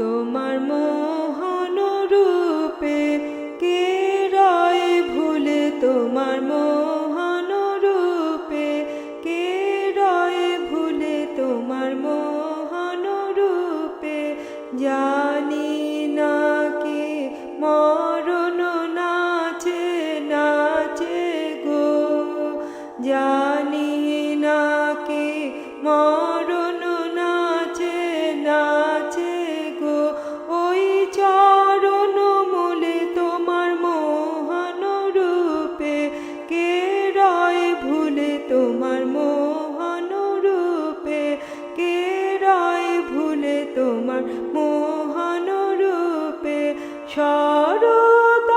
তোমার মোহন রূপে কে রয় ভুলে, তোমার মোহন রূপে কে রয় ভুলে, তোমার মোহন রূপে জানি না কি মরণ নাচে নাচে গো, জানি না কি মরণ নাচে নাচে গো, ওই চরণ মূলে তোমার মোহন রূপে কে রয় ভুলে, তোমার মোহন রূপে কে রয় ভুলে, তোমার মোহন রূপে শরদালোর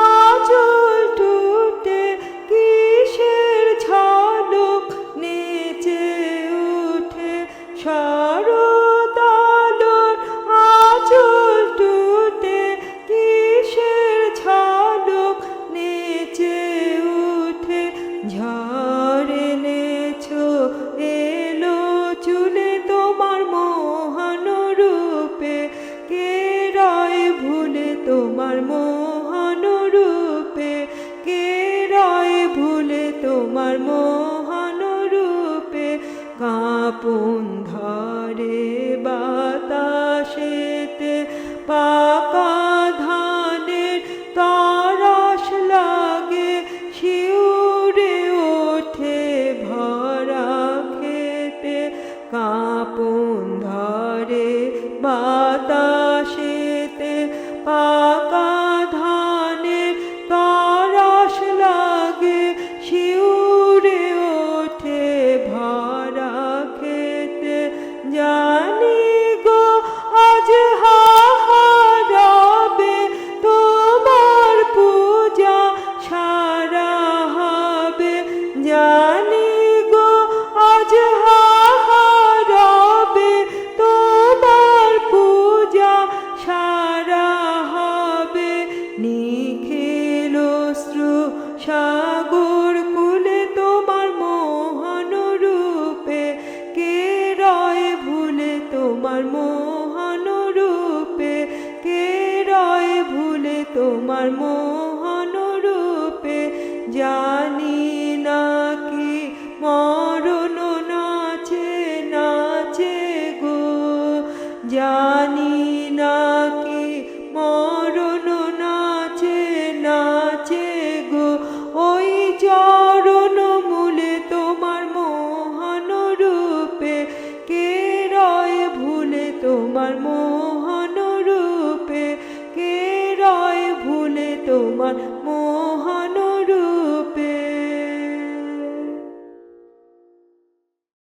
আঁচল টুটে কিসের ঝলক নেচে উঠে, শরদালোর আঁচল টুটে কিসের ঝলক নেচে উঠে, ঝড় এনেছো এলো চুলে, তোমার মোহন রূপে কে রয় ভুলে, তোমার মোহন রূপে কে রয় ভুলে, তোমার মোহন রূপে কাঁপন ধরে বাতাসেতে পাকা ধানের তরস লাগে, শিউরে ওঠে ভরা খেতে, কাঁপন ধরে বাতাসেতে পাকা ধানের তরস লাগে, শিউরে ওঠে ভরা খেতে, জানি গো আজ হারাবে তোমার পূজা সারা হবে, জানি গো আজ হারাবে তোমার পূজা সারা হবে, নিখিল অশ্রু সাগর কুলে, তোমার মোহন রূপে কে রয় ভুলে, তোমার মোহন রূপে কে রয় ভুলে, তোমার মোহন রূপে জানি না কি মরণ নাচে নাচে গো, জানি না কি মরণ নাচে নাচে গো, ওই চরণ মূলে তোমার মোহন রূপে কে রয় ভুলে, তোমার মোহন রূপে কে রয় ভুলে, তোমার মোহন